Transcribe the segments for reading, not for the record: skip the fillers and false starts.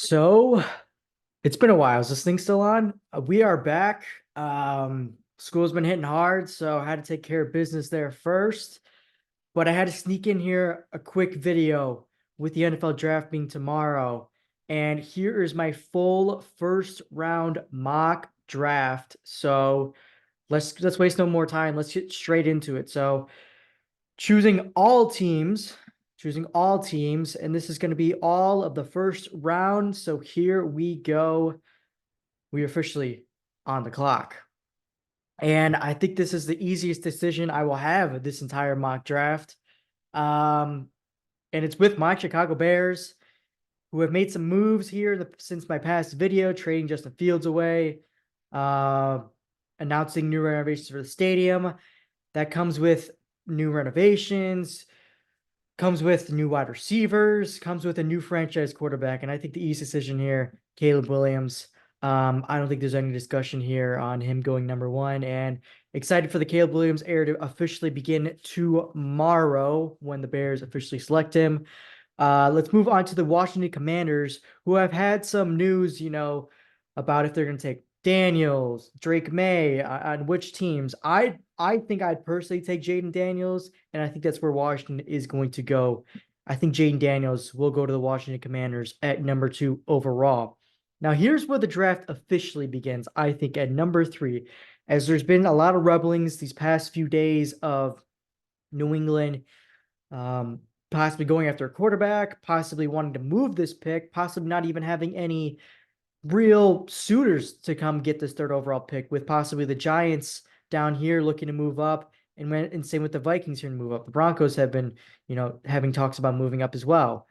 So it's been a while. Is this thing still on? We are back. School's been hitting hard, so I had to take care of business there first. But I had to sneak in here a quick video with the NFL draft being tomorrow. And here is my full first round mock draft. So let's waste no more time. Let's get straight into it. So choosing all teams, and this is going to be all of the first round. So here we go. We officially on the clock. And I think this is the easiest decision I will have this entire mock draft. Um, and it's with my Chicago Bears, who have made some moves here since my past video, trading Justin Fields away, uh, announcing new renovations for the stadium. That comes with new renovations, comes with new wide receivers, comes with a new franchise quarterback. And I think the easy decision here, Caleb Williams. I don't think there's any discussion here on him going number one. And excited for the Caleb Williams era to officially begin tomorrow when the Bears officially select him. Let's move on to the Washington Commanders, who have had some news, about if they're going to take Daniels, Drake Maye, on which teams. I think I'd personally take Jaden Daniels, and I think that's where Washington is going to go. I think Jaden Daniels will go to the Washington Commanders at number 2 overall. Now, here's where the draft officially begins, I think, at number 3, as there's been a lot of rumblings these past few days of New England possibly going after a quarterback, possibly wanting to move this pick, possibly not even having any real suitors to come get this third overall pick, with possibly the Giants down here looking to move up, and same with the Vikings here to move up. The Broncos have been, having talks about moving up as well.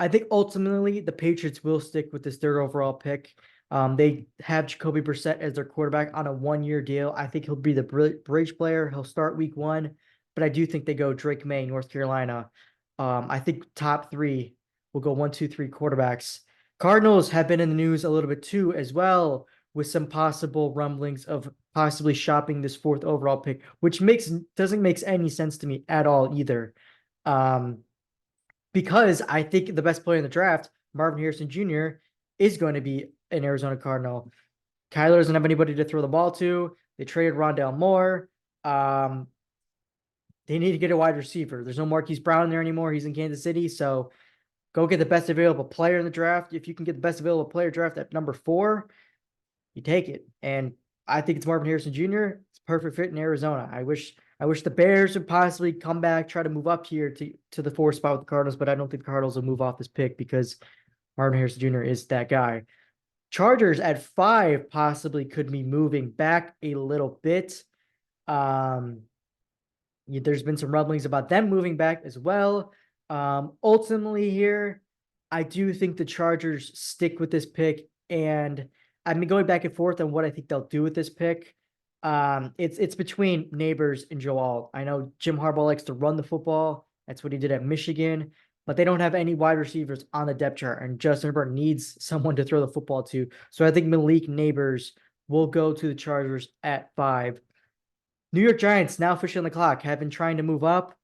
I think ultimately the Patriots will stick with this third overall pick. They have Jacoby Brissett as their quarterback on a 1-year deal. I think he'll be the bridge player. He'll start week 1, but I do think they go Drake Maye, North Carolina. I think top 3 will go 1, 2, 3 quarterbacks. Cardinals have been in the news a little bit too, as well, with some possible rumblings of possibly shopping this 4th overall pick, which doesn't make any sense to me at all either. Because I think the best player in the draft, Marvin Harrison Jr., is going to be an Arizona Cardinal. Kyler doesn't have anybody to throw the ball to. They traded Rondale Moore. They need to get a wide receiver. There's no Marquise Brown there anymore. He's in Kansas City. So go get the best available player in the draft. If you can get the best available player draft at number 4, you take it. And I think it's Marvin Harrison Jr. It's a perfect fit in Arizona. I wish the Bears would possibly come back, try to move up here to the 4th spot with the Cardinals, but I don't think the Cardinals will move off this pick because Marvin Harrison Jr. is that guy. Chargers at 5 possibly could be moving back a little bit. There's been some rumblings about them moving back as well. Ultimately here, I do think the Chargers stick with this pick, and I've been going back and forth on what I think they'll do with this pick. It's between Neighbors and Joe Alt. I know Jim Harbaugh likes to run the football. That's what he did at Michigan, but they don't have any wide receivers on the depth chart, and Justin Herbert needs someone to throw the football to. So I think Malik Neighbors will go to the Chargers at 5. New York Giants, now officially on the clock, have been trying to move up.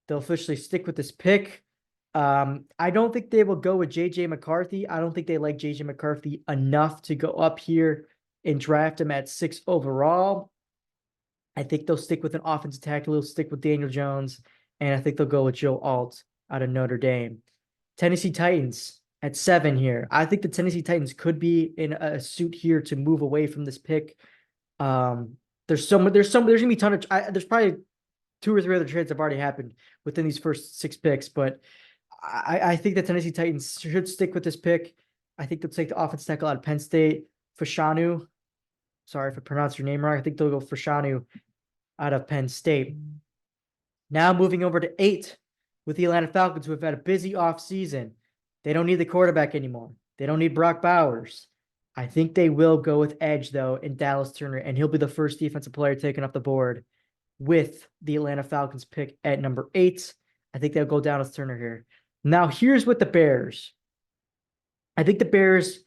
They'll officially stick with this pick. I don't think they will go with J.J. McCarthy. I don't think they like J.J. McCarthy enough to go up here and draft him at 6 overall. I think they'll stick with an offensive tackle. They'll stick with Daniel Jones, and I think they'll go with Joe Alt out of Notre Dame. Tennessee Titans at 7 here. I think the Tennessee Titans could be in a suit here to move away from this pick. There's gonna be a ton of there's probably 2 or 3 other trades that have already happened within these first 6 picks, but I think the Tennessee Titans should stick with this pick. I think they'll take the offensive tackle out of Penn State, Fashanu. Sorry if I pronounced your name wrong. I think they'll go Fashanu out of Penn State. Now moving over to 8 with the Atlanta Falcons, who have had a busy offseason. They don't need the quarterback anymore. They don't need Brock Bowers. I think they will go with edge, though, in Dallas Turner, and he'll be the first defensive player taken off the board with the Atlanta Falcons pick at number 8. I think they'll go Dallas Turner here. Now, here's with the Bears. I think the Bears,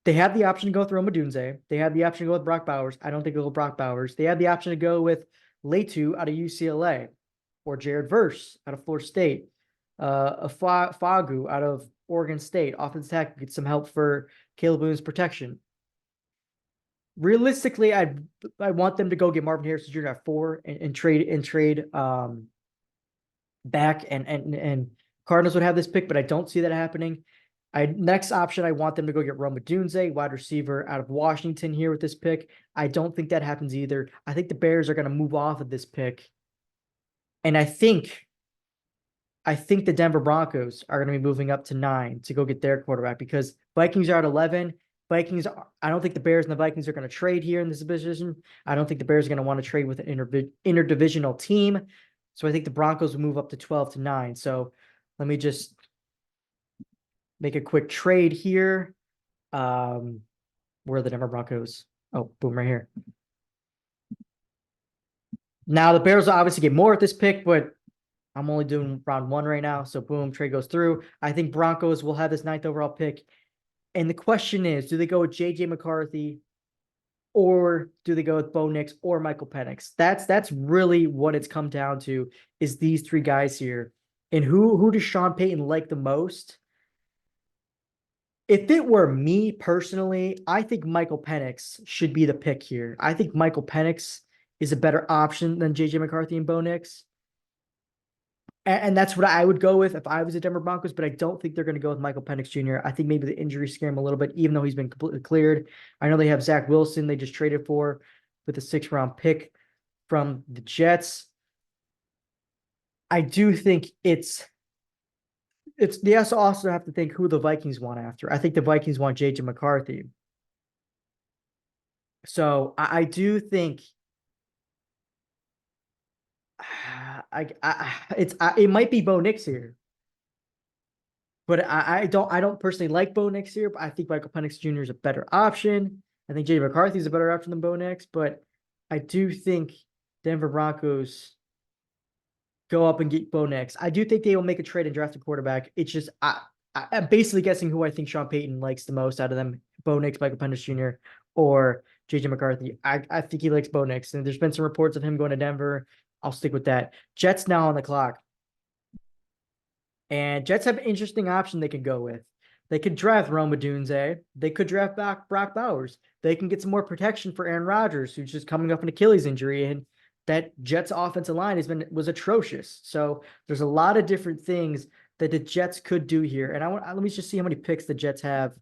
they have the option to go with Rome Odunze. They have the option to go with Brock Bowers. I don't think they'll go Brock Bowers. They have the option to go with Letu out of UCLA or Jared Verse out of Florida State. Fagu out of Oregon State. Offensive tackle, get some help for Caleb Williams' protection. Realistically, I want them to go get Marvin Harrison Jr. at 4 and trade back, and Cardinals would have this pick, but I don't see that happening. Next option, I want them to go get Rome Odunze, wide receiver out of Washington here with this pick. I don't think that happens either. I think the Bears are going to move off of this pick. And I think the Denver Broncos are going to be moving up to 9 to go get their quarterback, because Vikings are at 11. I don't think the Bears and the Vikings are going to trade here in this position. I don't think the Bears are going to want to trade with an interdivisional team. So I think the Broncos will move up to 12 to 9. So let me just make a quick trade here. Where are the Denver Broncos? Oh, boom, right here. Now the Bears will obviously get more at this pick, but I'm only doing round 1 right now. So boom, trade goes through. I think Broncos will have this 9th overall pick. And the question is, do they go with J.J. McCarthy, or do they go with Bo Nix or Michael Penix? That's really what it's come down to, is these 3 guys here. And who does Sean Payton like the most? If it were me personally, I think Michael Penix should be the pick here. I think Michael Penix is a better option than J.J. McCarthy and Bo Nix. And that's what I would go with if I was a Denver Broncos, but I don't think they're going to go with Michael Penix Jr. I think maybe the injury scare him a little bit, even though he's been completely cleared. I know they have Zach Wilson they just traded for with a 6th-round pick from the Jets. I do think they also have to think who the Vikings want after. I think the Vikings want J.J. McCarthy. So I do think it might be Bo Nix here, but I don't personally like Bo Nix here. But I think Michael Penix Jr. is a better option. I think J.J. McCarthy is a better option than Bo Nix, but I do think Denver Broncos go up and get Bo Nix. I do think they will make a trade and draft a quarterback. It's just I'm basically guessing who I think Sean Payton likes the most out of them: Bo Nix, Michael Penix Jr., or J.J. McCarthy. I think he likes Bo Nix, and there's been some reports of him going to Denver. I'll stick with that. Jets now on the clock. And Jets have an interesting option they could go with. They could draft Rome Odunze. They could draft back Brock Bowers. They can get some more protection for Aaron Rodgers, who's just coming up an Achilles injury, and that Jets offensive line was atrocious. So there's a lot of different things that the Jets could do here. And let me just see how many picks the Jets have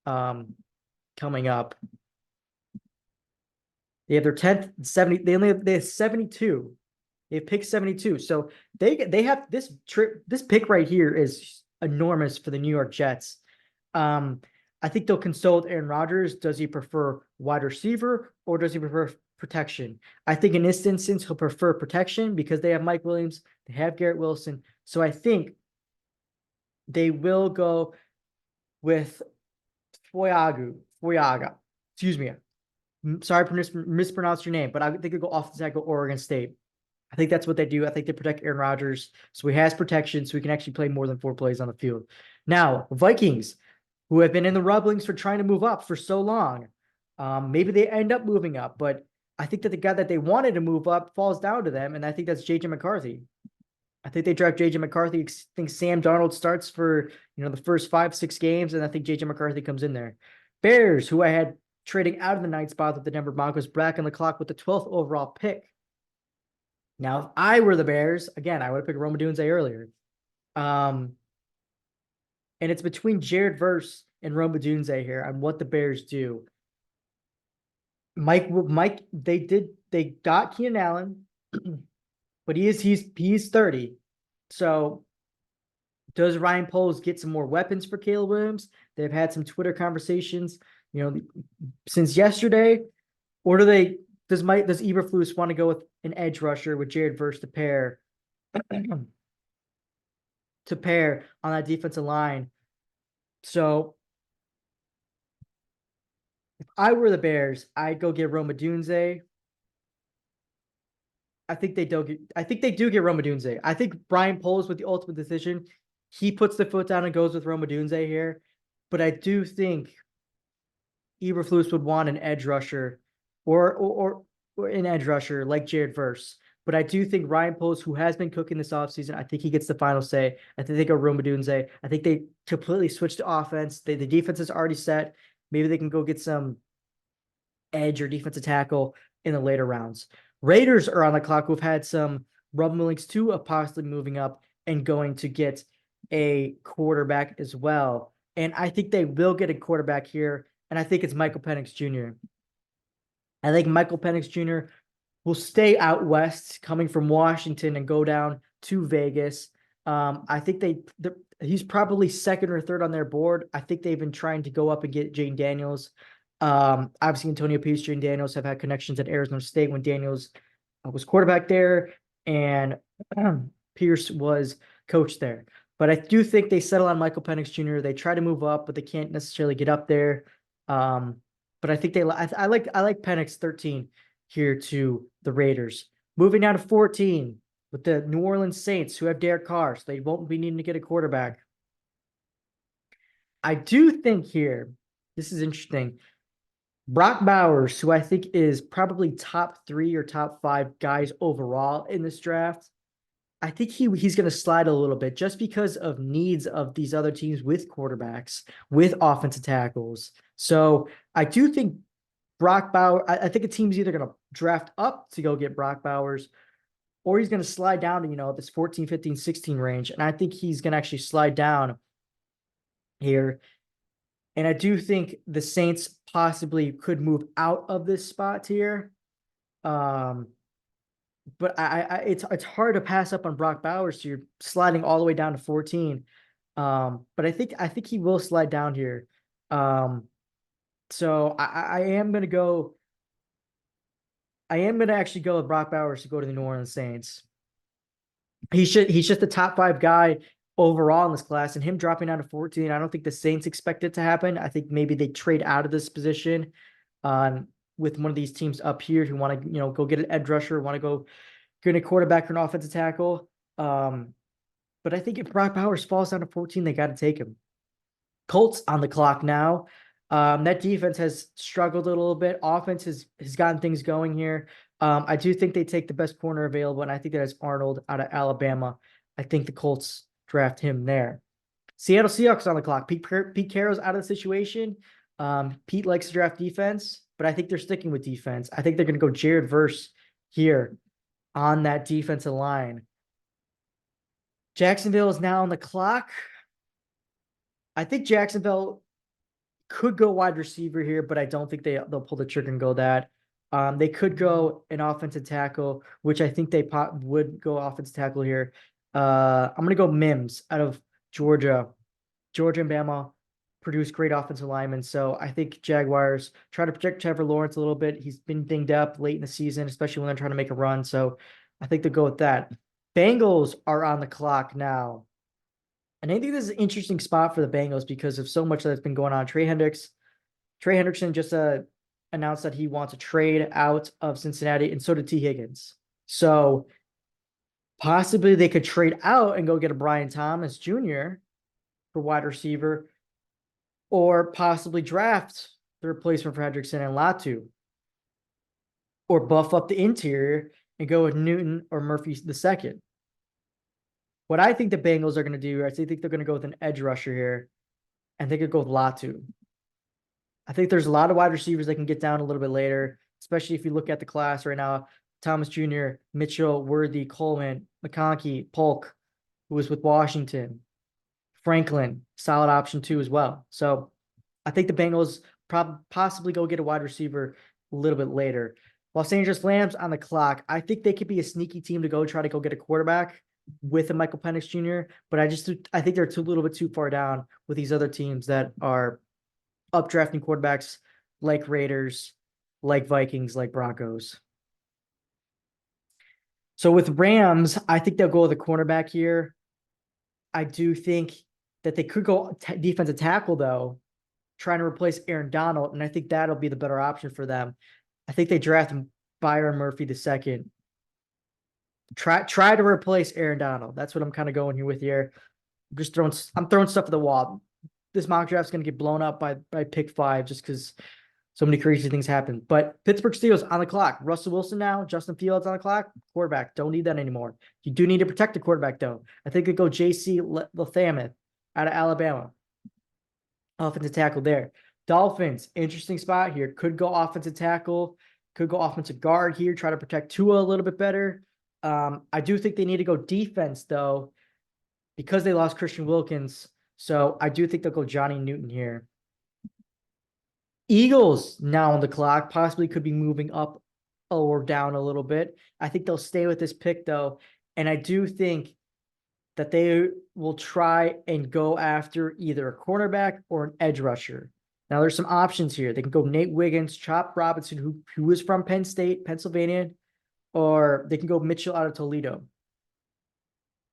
coming up. They have their 10th, 70. They have 72. They have picked 72. So they have this pick right here is enormous for the New York Jets. I think they'll consult Aaron Rodgers. Does he prefer wide receiver, or does he prefer protection? I think in this instance, he'll prefer protection because they have Mike Williams, they have Garrett Wilson. So I think they will go with Foyaga. Excuse me. Sorry for mispronounced your name, but I think they'll go off the tackle Oregon State. I think that's what they do. I think they protect Aaron Rodgers, so he has protection, so he can actually play more than 4 plays on the field. Now, Vikings, who have been in the rumblings for trying to move up for so long, maybe they end up moving up, but I think that the guy that they wanted to move up falls down to them, and I think that's J.J. McCarthy. I think they draft J.J. McCarthy. I think Sam Darnold starts for the first 5-6 games, and I think J.J. McCarthy comes in there. Bears, who I had trading out of the 9th spot with the Denver Broncos, back on the clock with the 12th overall pick. Now, if I were the Bears, again, I would have picked Rome Odunze earlier. And it's between Jared Verse and Rome Odunze here on what the Bears do. Mike, they got Keenan Allen, but he's 30. So does Ryan Poles get some more weapons for Caleb Williams? They've had some Twitter conversations, since yesterday, or does Eberflus want to go with an edge rusher with Jared Verse to pair on that defensive line? So if I were the Bears, I'd go get Rome Odunze. I think they do get Rome Odunze. I think Brian Poles with the ultimate decision. He puts the foot down and goes with Rome Odunze here. But I do think Eberflus would want an edge rusher or an edge rusher like Jared Verse. But I do think Ryan Poles, who has been cooking this offseason, I think he gets the final say. I think they go Roma Dunze. I think they completely switch to offense. The defense is already set. Maybe they can go get some edge or defensive tackle in the later rounds. Raiders are on the clock, who've had some rumblings too of possibly moving up and going to get a quarterback as well. And I think they will get a quarterback here. And I think it's Michael Penix Jr. I think Michael Penix Jr. will stay out west, coming from Washington, and go down to Vegas. I think he's probably second or third on their board. I think they've been trying to go up and get Jane Daniels. Obviously, Antonio Pierce, Jane Daniels have had connections at Arizona State when Daniels was quarterback there, and Pierce was coach there. But I do think they settle on Michael Penix Jr. They try to move up, but they can't necessarily get up there. But I think I like Penix 13 here to the Raiders. Moving down to 14 with the New Orleans Saints, who have Derek Carr, so they won't be needing to get a quarterback. I do think here, this is interesting. Brock Bowers, who I think is probably top 3 or top 5 guys overall in this draft, I think he's going to slide a little bit just because of needs of these other teams with quarterbacks, with offensive tackles. So I do think Brock Bowers, I think a team's either going to draft up to go get Brock Bowers, or he's going to slide down to, this 14, 15, 16 range. And I think he's going to actually slide down here. And I do think the Saints possibly could move out of this spot here. But it's hard to pass up on Brock Bowers. So you're sliding all the way down to 14. But I think he will slide down here. So I am going to go. I am going to actually go with Brock Bowers to go to the New Orleans Saints. He's just the top 5 guy overall in this class, and him dropping down to 14, I don't think the Saints expect it to happen. I think maybe they trade out of this position with one of these teams up here who want to, go get an edge rusher, want to go get a quarterback or an offensive tackle. But I think if Brock Bowers falls down to 14, they got to take him. Colts on the clock now. That defense has struggled a little bit. Offense has gotten things going here. I do think they take the best corner available, and I think that is Arnold out of Alabama. I think the Colts draft him there. Seattle Seahawks on the clock. Pete Carroll's out of the situation. Pete likes to draft defense, but I think they're sticking with defense. I think they're going to go Jared Verse here on that defensive line. Jacksonville is now on the clock. I think Jacksonville could go wide receiver here, but I don't think they'll pull the trigger and go that. They could go an offensive tackle, which I think they would go offensive tackle here. I'm going to go Mims out of Georgia. Georgia and Bama produce great offensive linemen, so I think Jaguars try to protect Trevor Lawrence a little bit. He's been dinged up late in the season, especially when they're trying to make a run, so I think they'll go with that. Bengals are on the clock now. And I think this is an interesting spot for the Bengals because of so much that's been going on. Trey Hendrickson just announced that he wants to trade out of Cincinnati, and so did T. Higgins. So possibly they could trade out and go get a Brian Thomas Jr. for wide receiver, or possibly draft the replacement for Hendrickson and Latu, or buff up the interior and go with Newton or Murphy II. What I think the Bengals are going to do, I think they're going to go with an edge rusher here, and they could go with Latu. I think there's a lot of wide receivers that can get down a little bit later, especially if you look at the class right now. Thomas Jr., Mitchell, Worthy, Coleman, McConkey, Polk, who was with Washington, Franklin, solid option too as well. So I think the Bengals possibly go get a wide receiver a little bit later. Los Angeles Rams on the clock. I think they could be a sneaky team to try to go get a quarterback with a Michael Penix Jr., but I think they're a little bit too far down with these other teams that are up drafting quarterbacks like Raiders, like Vikings, like Broncos. So with Rams, I think they'll go with a cornerback here. I do think that they could go defensive tackle, though, trying to replace Aaron Donald, and I think that'll be the better option for them. I think they draft Byron Murphy II. Try to replace Aaron Donald. That's what I'm kind of going here with here. I'm throwing stuff at the wall. This mock draft is going to get blown up by pick 5 just because So many crazy things happen. But Pittsburgh Steelers on the clock. Russell Wilson now, Justin Fields on the clock. Quarterback. Don't need that anymore. You do need to protect the quarterback, though. I think it go J.C. Lathamith out of Alabama. Offensive tackle there. Dolphins, interesting spot here. Could go offensive tackle. Could go offensive guard here. Try to protect Tua a little bit better. I do think they need to go defense, though, because they lost Christian Wilkins. So I do think they'll go Johnny Newton here. Eagles now on the clock, possibly could be moving up or down a little bit. I think they'll stay with this pick, though. And I do think that they will try and go after either a cornerback or an edge rusher. Now, there's some options here. They can go Nate Wiggins, Chop Robinson, who is from Penn State, Pennsylvania, or they can go Mitchell out of Toledo.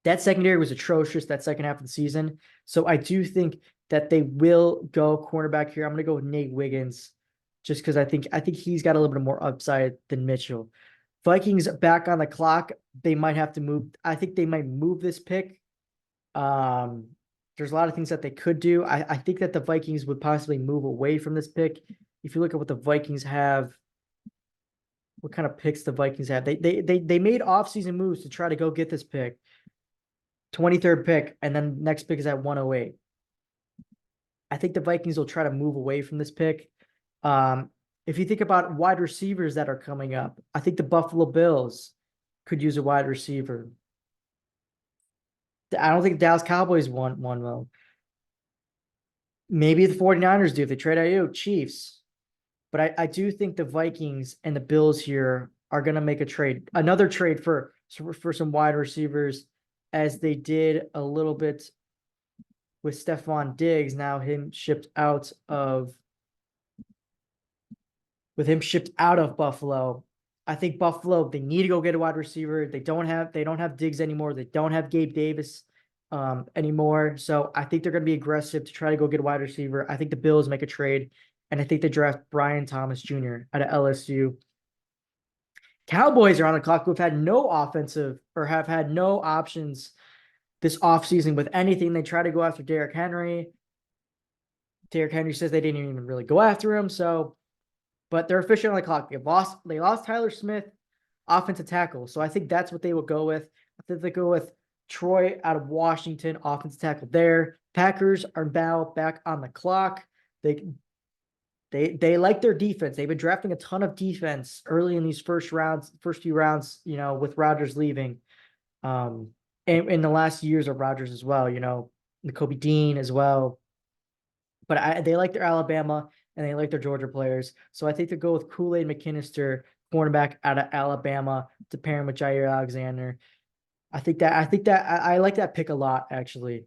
That secondary was atrocious that second half of the season. So I do think that they will go cornerback here. I'm going to go with Nate Wiggins just because I think he's got a little bit more upside than Mitchell. Vikings back on the clock. They might have to move. I think they might move this pick. There's a lot of things that they could do. I think that the Vikings would possibly move away from this pick. If you look at what the Vikings have, what kind of picks the Vikings have, they made offseason moves to try to go get this pick. 23rd pick, and then next pick is at 108. I think the Vikings will try to move away from this pick. If you think about wide receivers that are coming up, I think the Buffalo Bills could use a wide receiver. I don't think the Dallas Cowboys want one, though. Maybe the 49ers do if they trade Ayuk, Chiefs. But I do think the Vikings and the Bills here are going to make a trade, another trade for some wide receivers, as they did a little bit with Stephon Diggs. Now with him shipped out of Buffalo. I think Buffalo, they need to go get a wide receiver. They don't have Diggs anymore. They don't have Gabe Davis anymore. So I think they're going to be aggressive to try to go get a wide receiver. I think the Bills make a trade, and I think they draft Brian Thomas Jr. out of LSU. Cowboys are on the clock, who have had no offensive or have had no options this offseason with anything. They try to go after Derrick Henry. Derrick Henry says they didn't even really go after him. But they're officially on the clock. They lost Tyler Smith, offensive tackle. So I think that's what they will go with. I think they go with Troy out of Washington, offensive tackle there. Packers are now back on the clock. They like their defense. They've been drafting a ton of defense early in these first few rounds, with Rodgers leaving. And in the last years of Rodgers as well, Nakobe Dean as well. But they like their Alabama and they like their Georgia players. So I think they go with Kool-Aid McKinnister, cornerback out of Alabama, to pair him with Jair Alexander. I like that pick a lot, actually.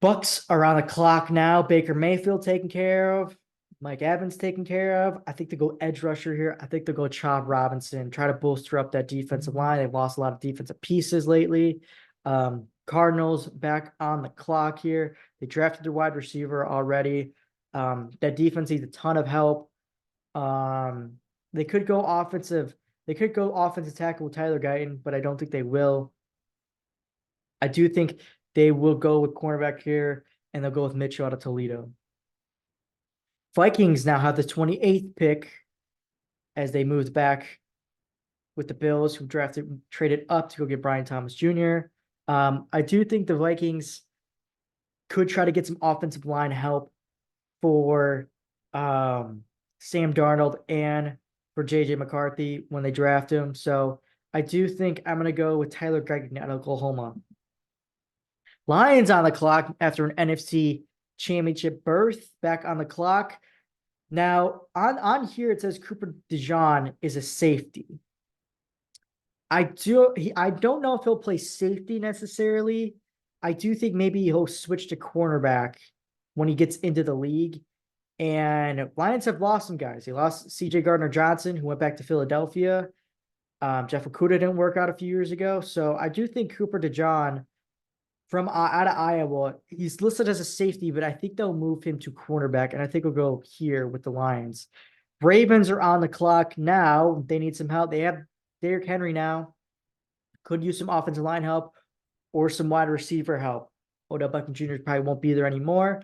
Bucks are on the clock now. Baker Mayfield taken care of. Mike Evans taken care of. I think they go edge rusher here. I think they'll go Chop Robinson, try to bolster up that defensive line. They've lost a lot of defensive pieces lately. Cardinals back on the clock here. They drafted their wide receiver already. That defense needs a ton of help. They could go offensive tackle with Tyler Guyton, but I don't think they will. I do think they will go with cornerback here, and they'll go with Mitchell out of Toledo. Vikings now have the 28th pick as they moved back with the Bills, who traded up to go get Brian Thomas Jr. I do think the Vikings could try to get some offensive line help for Sam Darnold and for J.J. McCarthy when they draft him. So I do think I'm going to go with Tyler Guyton out of Oklahoma. Lions on the clock after an NFC Championship berth, back on the clock. Now, on here, it says Cooper DeJean is a safety. I don't know if he'll play safety necessarily. I do think maybe he'll switch to cornerback when he gets into the league. And Lions have lost some guys. They lost C.J. Gardner-Johnson, who went back to Philadelphia. Jeff Okudah didn't work out a few years ago. So I do think Cooper DeJean from out of Iowa, he's listed as a safety, but I think they'll move him to cornerback, and I think we'll go here with the Lions. Ravens are on the clock now. They need some help. They have Derrick Henry now. Could use some offensive line help or some wide receiver help. Odell Beckham Jr. probably won't be there anymore.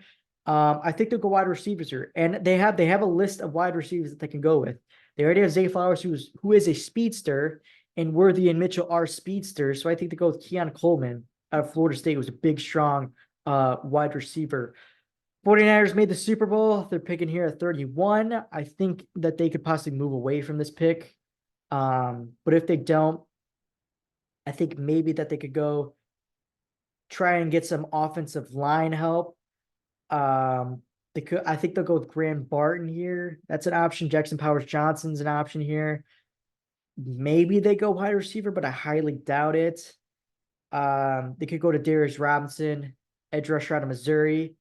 I think they'll go wide receivers here, and they have a list of wide receivers that they can go with. They already have Zay Flowers, who is a speedster, and Worthy and Mitchell are speedsters. So I think they go with Keon Coleman out of Florida State, who's a big, strong wide receiver. 49ers made the Super Bowl. They're picking here at 31. I think that they could possibly move away from this pick. But if they don't, I think maybe that they could go try and get some offensive line help. They could. I think they'll go with Grant Barton here. That's an option. Jackson Powers Johnson's an option here. Maybe they go wide receiver, but I highly doubt it. They could go to Darius Robinson, edge rusher out of Missouri.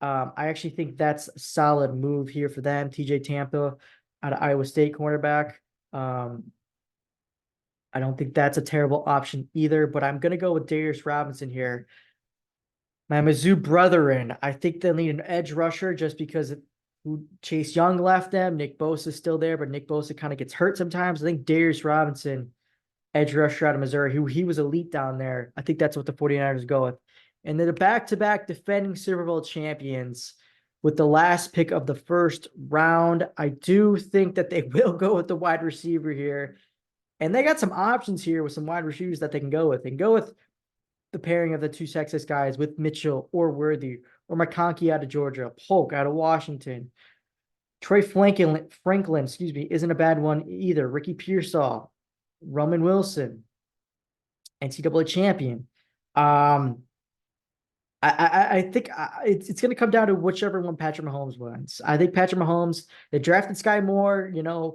I actually think that's a solid move here for them. TJ Tampa out of Iowa State cornerback. I don't think that's a terrible option either, but I'm going to go with Darius Robinson here. My Mizzou brethren, I think they'll need an edge rusher just because Chase Young left them. Nick Bosa's still there, but Nick Bosa kind of gets hurt sometimes. I think Darius Robinson, edge rusher out of Missouri, he was elite down there. I think that's what the 49ers go with. And then the back-to-back defending Super Bowl champions with the last pick of the first round. I do think that they will go with the wide receiver here. And they got some options here with some wide receivers that they can go with. They can go with the pairing of the two Texas guys with Mitchell or Worthy or McConkey out of Georgia, Polk out of Washington. Troy Franklin, isn't a bad one either. Ricky Pearsall, Roman Wilson, NCAA champion. I think it's going to come down to whichever one Patrick Mahomes wins. I think Patrick Mahomes, they drafted Sky Moore, a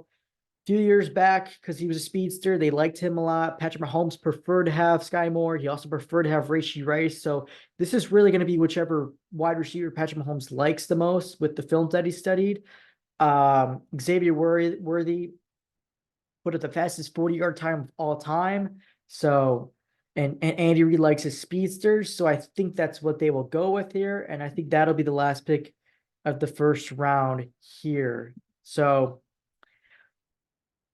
few years back because he was a speedster. They liked him a lot. Patrick Mahomes preferred to have Sky Moore. He also preferred to have Rashee Rice. So this is really going to be whichever wide receiver Patrick Mahomes likes the most with the films that he studied. Xavier Worthy put at the fastest 40-yard time of all time. So, and Andy Reid likes his speedsters. So I think that's what they will go with here. And I think that'll be the last pick of the first round here. So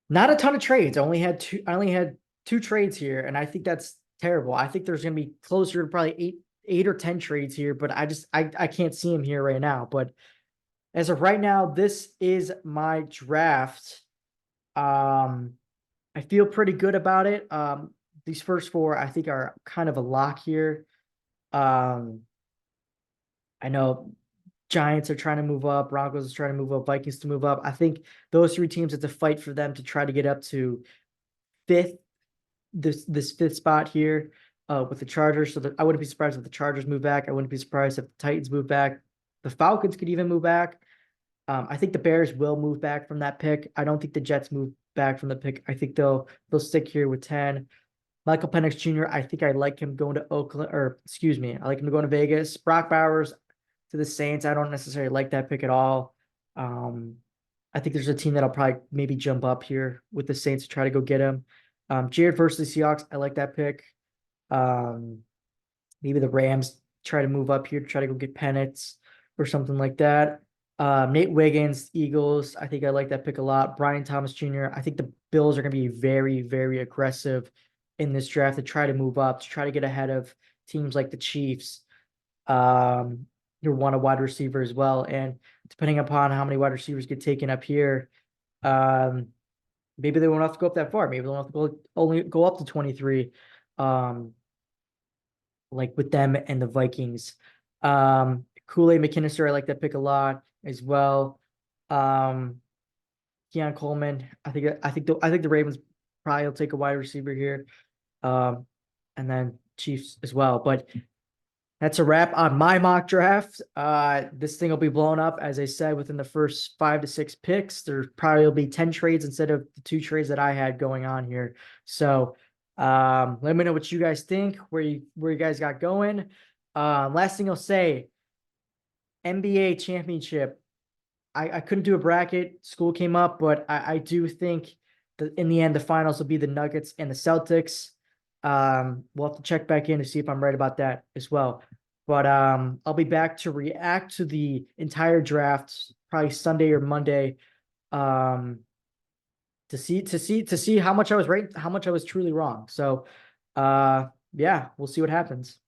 not a ton of trades. I only had two trades here, and I think that's terrible. I think there's going to be closer to probably eight or 10 trades here, but I can't see them here right now. But as of right now, this is my draft. I feel pretty good about it. These first four, I think, are kind of a lock here. I know Giants are trying to move up, Broncos is trying to move up, Vikings to move up. I think those three teams, it's a fight for them to try to get up to fifth, this fifth spot here with the Chargers. So I wouldn't be surprised if the Chargers move back. I wouldn't be surprised if the Titans move back. The Falcons could even move back. I think the Bears will move back from that pick. I don't think the Jets move back from the pick. I think they'll stick here with 10. Michael Penix Jr., I think I like him going to I like him going to Vegas. Brock Bowers to the Saints. I don't necessarily like that pick at all. I think there's a team that'll probably maybe jump up here with the Saints to try to go get him. Jared versus the Seahawks. I like that pick. Maybe the Rams try to move up here to try to go get Penix or something like that. Nate Wiggins, Eagles. I think I like that pick a lot. Brian Thomas Jr. I think the Bills are going to be very, very aggressive in this draft to try to move up, to try to get ahead of teams like the Chiefs. Who want a wide receiver as well. And depending upon how many wide receivers get taken up here, maybe they won't have to go up that far. Maybe they'll have to only go up to 23, like with them and the Vikings. Kool-Aid McKinnister, I like that pick a lot as well. Keon Coleman, I think the Ravens probably will take a wide receiver here, and then Chiefs as well. But that's a wrap on my mock draft. This thing will be blown up, as I said, within the first 5 to 6 picks. There probably will be 10 trades instead of the 2 trades that I had going on here. So let me know what you guys think, where you guys got going. Last thing I'll say, NBA championship. I couldn't do a bracket. School came up, but I do think that in the end, the finals will be the Nuggets and the Celtics. We'll have to check back in to see if I'm right about that as well. But I'll be back to react to the entire draft probably Sunday or Monday, to see how much I was right, how much I was truly wrong. So yeah, we'll see what happens.